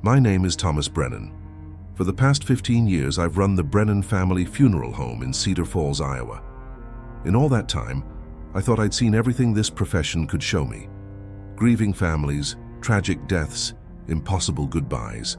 My name is Thomas Brennan. For the past 15 years, I've run the Brennan family funeral home in Cedar Falls, Iowa. In all that time, I thought I'd seen everything this profession could show me. Grieving families, tragic deaths, impossible goodbyes.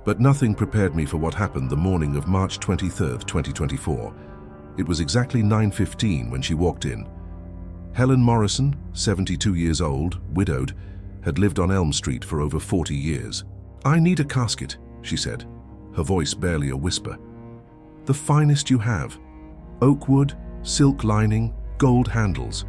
But nothing prepared me for what happened the morning of March 23, 2024. It was exactly 9:15 when she walked in. Helen Morrison, 72 years old, widowed, had lived on Elm Street for over 40 years. "I need a casket," she said, her voice barely a whisper. "The finest you have. Oak wood, silk lining, gold handles.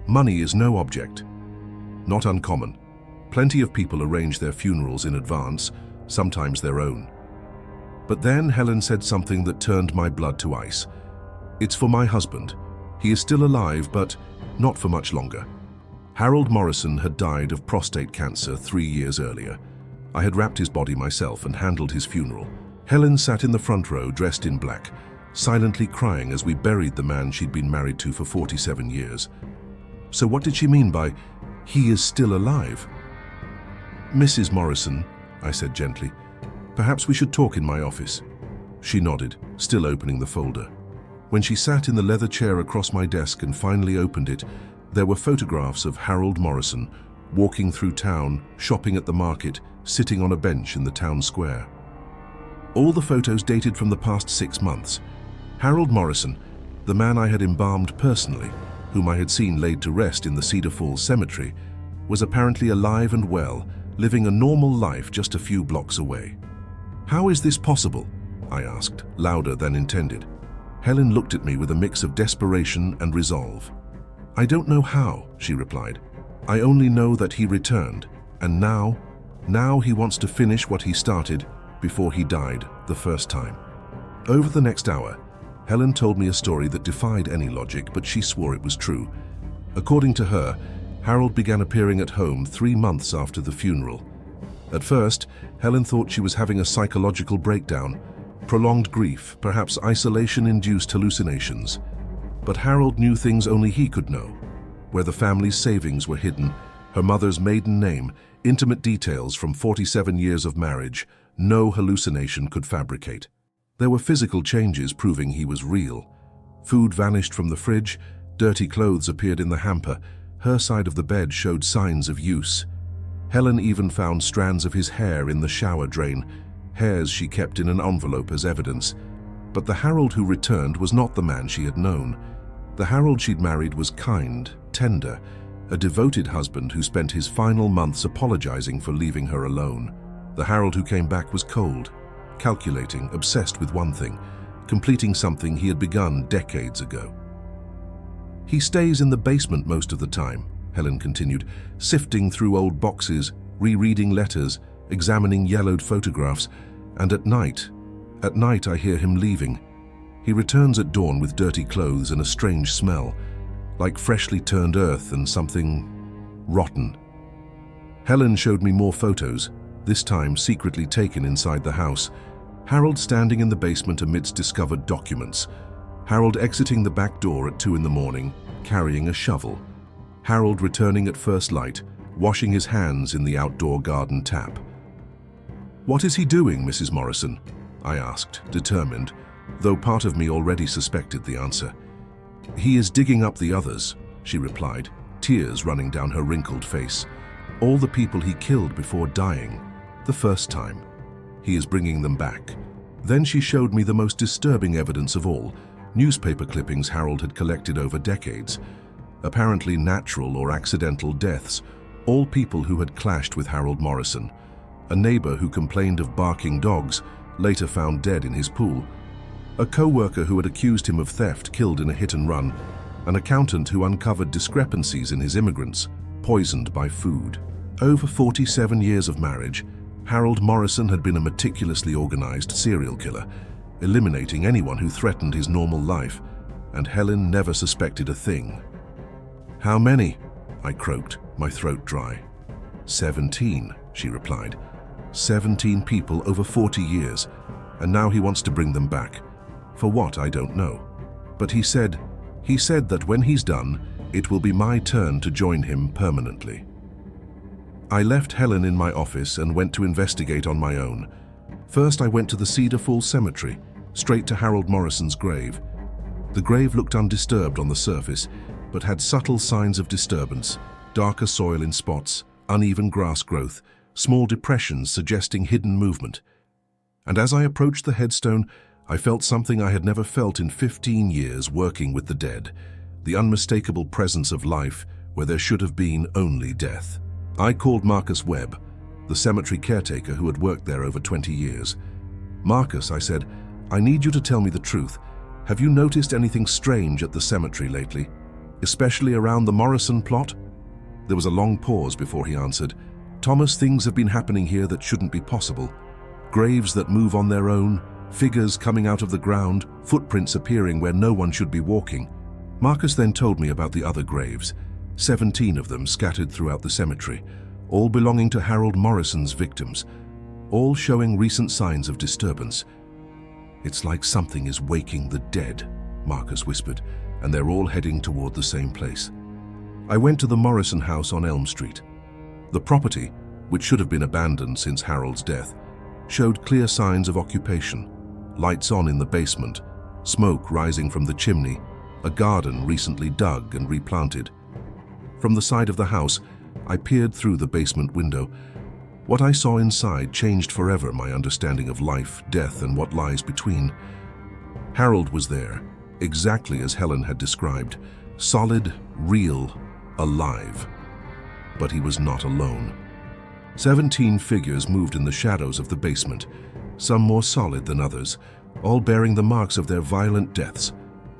Money is no object." Not uncommon. Plenty of people arrange their funerals in advance, sometimes their own. But then Helen said something that turned my blood to ice. "It's for my husband. He is still alive, but not for much longer." Harold Morrison had died of prostate cancer 3 years earlier. I had wrapped his body myself and handled his funeral. Helen sat in the front row dressed in black, silently crying as we buried the man she'd been married to for 47 years. So what did she mean by, "He is still alive"? "Mrs. Morrison," I said gently, "perhaps we should talk in my office." She nodded, still opening the folder. When she sat in the leather chair across my desk and finally opened it, there were photographs of Harold Morrison, walking through town, shopping at the market, sitting on a bench in the town square. All the photos dated from the past 6 months. Harold Morrison, the man I had embalmed personally, whom I had seen laid to rest in the Cedar Falls Cemetery, was apparently alive and well, living a normal life just a few blocks away. "How is this possible?" I asked, louder than intended. Helen looked at me with a mix of desperation and resolve. "I don't know how," she replied. "I only know that he returned, and now he wants to finish what he started before he died the first time." Over the next hour, Helen told me a story that defied any logic, but she swore it was true. According to her, Harold began appearing at home 3 months after the funeral. At first, Helen thought she was having a psychological breakdown, prolonged grief, perhaps isolation-induced hallucinations. But Harold knew things only he could know: where the family's savings were hidden, her mother's maiden name, intimate details from 47 years of marriage, no hallucination could fabricate. There were physical changes proving he was real. Food vanished from the fridge, dirty clothes appeared in the hamper, her side of the bed showed signs of use. Helen even found strands of his hair in the shower drain, hairs she kept in an envelope as evidence. But the Harold who returned was not the man she had known. The Harold she'd married was kind, tender, a devoted husband who spent his final months apologizing for leaving her alone. The Harold who came back was cold, calculating, obsessed with one thing, completing something he had begun decades ago. "He stays in the basement most of the time," Helen continued, sifting through old boxes, rereading letters, examining yellowed photographs, and at night I hear him leaving. He returns at dawn with dirty clothes and a strange smell, like freshly turned earth and something rotten. Helen showed me more photos, this time secretly taken inside the house. Harold standing in the basement amidst discovered documents. Harold exiting the back door at 2 in the morning, carrying a shovel. Harold returning at first light, washing his hands in the outdoor garden tap. "What is he doing, Mrs. Morrison?" I asked, determined, though part of me already suspected the answer. "He is digging up the others," she replied, tears running down her wrinkled face. "All the people he killed before dying, the first time. He is bringing them back." Then she showed me the most disturbing evidence of all, newspaper clippings Harold had collected over decades. Apparently natural or accidental deaths, all people who had clashed with Harold Morrison. A neighbor who complained of barking dogs, later found dead in his pool. A co-worker who had accused him of theft, killed in a hit-and-run. An accountant who uncovered discrepancies in his immigrants, poisoned by food. Over 47 years of marriage, Harold Morrison had been a meticulously organized serial killer, eliminating anyone who threatened his normal life, and Helen never suspected a thing. "How many?" I croaked, my throat dry. 17, she replied. 17 people over 40 years, and now he wants to bring them back. For what, I don't know. But he said that when he's done, it will be my turn to join him permanently. I left Helen in my office and went to investigate on my own. First, I went to the Cedar Falls Cemetery, straight to Harold Morrison's grave. The grave looked undisturbed on the surface, but had subtle signs of disturbance, darker soil in spots, uneven grass growth, small depressions suggesting hidden movement. And as I approached the headstone, I felt something I had never felt in 15 years working with the dead, the unmistakable presence of life where there should have been only death. I called Marcus Webb, the cemetery caretaker who had worked there over 20 years. "Marcus," I said, "I need you to tell me the truth. Have you noticed anything strange at the cemetery lately, especially around the Morrison plot?" There was a long pause before he answered. "Thomas, things have been happening here that shouldn't be possible. Graves that move on their own, figures coming out of the ground, footprints appearing where no one should be walking." Marcus then told me about the other graves, 17 of them scattered throughout the cemetery, all belonging to Harold Morrison's victims, all showing recent signs of disturbance. "It's like something is waking the dead," Marcus whispered, "and they're all heading toward the same place." I went to the Morrison house on Elm Street. The property, which should have been abandoned since Harold's death, showed clear signs of occupation. Lights on in the basement, smoke rising from the chimney, a garden recently dug and replanted. From the side of the house, I peered through the basement window. What I saw inside changed forever my understanding of life, death, and what lies between. Harold was there, exactly as Helen had described, solid, real, alive. But he was not alone. 17 figures moved in the shadows of the basement, some more solid than others, all bearing the marks of their violent deaths,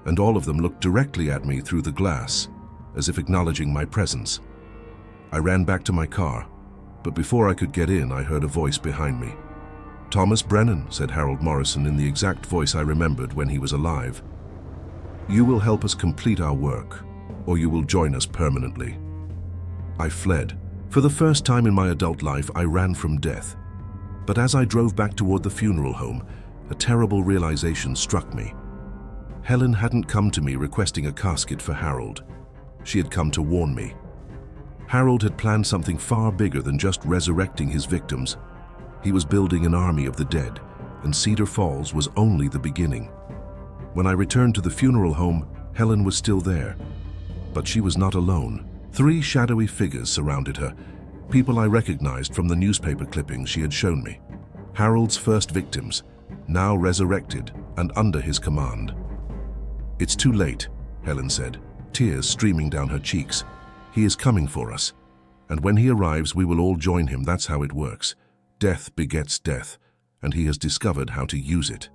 and all of them looked directly at me through the glass, as if acknowledging my presence. I ran back to my car, but before I could get in, I heard a voice behind me. "Thomas Brennan," said Harold Morrison in the exact voice I remembered when he was alive. "You will help us complete our work, or you will join us permanently." I fled. For the first time in my adult life, I ran from death. But as I drove back toward the funeral home, a terrible realization struck me. Helen hadn't come to me requesting a casket for Harold. She had come to warn me. Harold had planned something far bigger than just resurrecting his victims. He was building an army of the dead, and Cedar Falls was only the beginning. When I returned to the funeral home, Helen was still there. But she was not alone. 3 shadowy figures surrounded her, people I recognized from the newspaper clippings she had shown me. Harold's first victims, now resurrected and under his command. "It's too late," Helen said, tears streaming down her cheeks. "He is coming for us. And when he arrives, we will all join him. That's how it works. Death begets death, and he has discovered how to use it."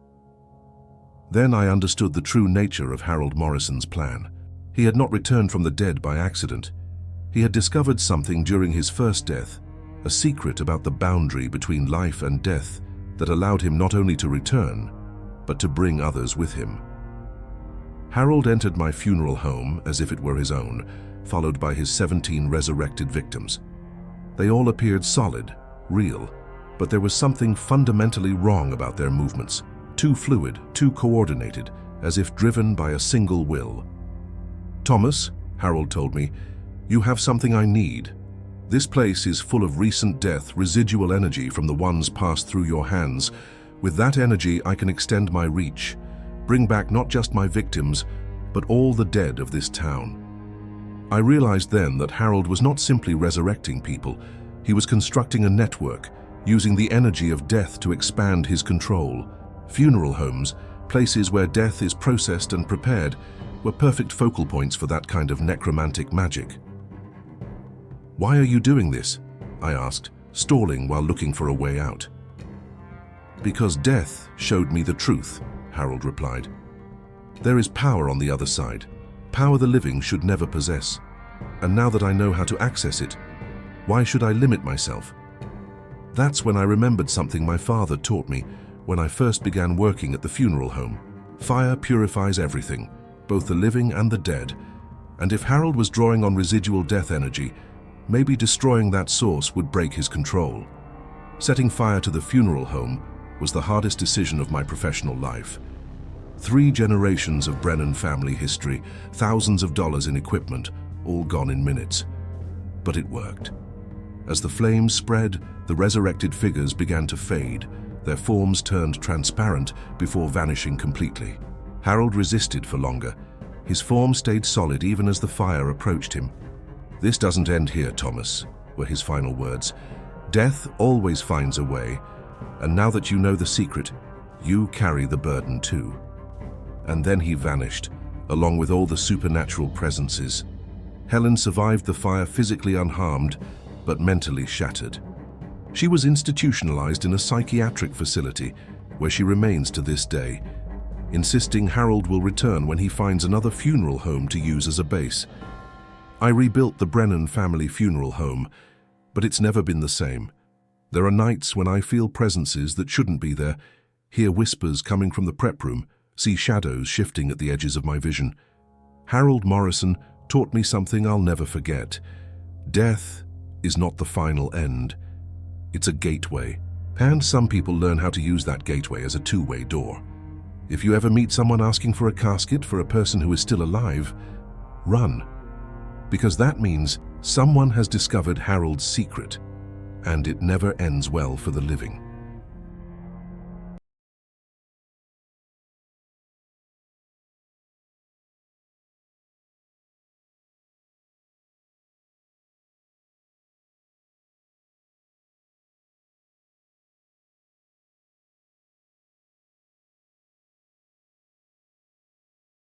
Then I understood the true nature of Harold Morrison's plan. He had not returned from the dead by accident. He had discovered something during his first death, a secret about the boundary between life and death that allowed him not only to return, but to bring others with him. Harold entered my funeral home as if it were his own, followed by his 17 resurrected victims. They all appeared solid, real, but there was something fundamentally wrong about their movements, too fluid, too coordinated, as if driven by a single will. "Thomas," Harold told me, "you have something I need. This place is full of recent death, residual energy from the ones passed through your hands. With that energy, I can extend my reach, bring back not just my victims, but all the dead of this town." I realized then that Harold was not simply resurrecting people. He was constructing a network, using the energy of death to expand his control. Funeral homes, places where death is processed and prepared, were perfect focal points for that kind of necromantic magic. "Why are you doing this?" I asked, stalling while looking for a way out. "Because death showed me the truth," Harold replied. "There is power on the other side, power the living should never possess. And now that I know how to access it, why should I limit myself?" That's when I remembered something my father taught me when I first began working at the funeral home. Fire purifies everything, both the living and the dead. And if Harold was drawing on residual death energy, maybe destroying that source would break his control. Setting fire to the funeral home was the hardest decision of my professional life. 3 generations of Brennan family history, thousands of dollars in equipment, all gone in minutes. But it worked. As the flames spread, the resurrected figures began to fade. Their forms turned transparent before vanishing completely. Harold resisted for longer. His form stayed solid even as the fire approached him. "This doesn't end here, Thomas," were his final words. "Death always finds a way, and now that you know the secret, you carry the burden too." And then he vanished, along with all the supernatural presences. Helen survived the fire physically unharmed, but mentally shattered. She was institutionalized in a psychiatric facility, where she remains to this day, insisting Harold will return when he finds another funeral home to use as a base. I rebuilt the Brennan family funeral home, but it's never been the same. There are nights when I feel presences that shouldn't be there, hear whispers coming from the prep room, see shadows shifting at the edges of my vision. Harold Morrison taught me something I'll never forget. Death is not the final end. It's a gateway. And some people learn how to use that gateway as a two-way door. If you ever meet someone asking for a casket for a person who is still alive, run. Because that means someone has discovered Harold's secret, and it never ends well for the living.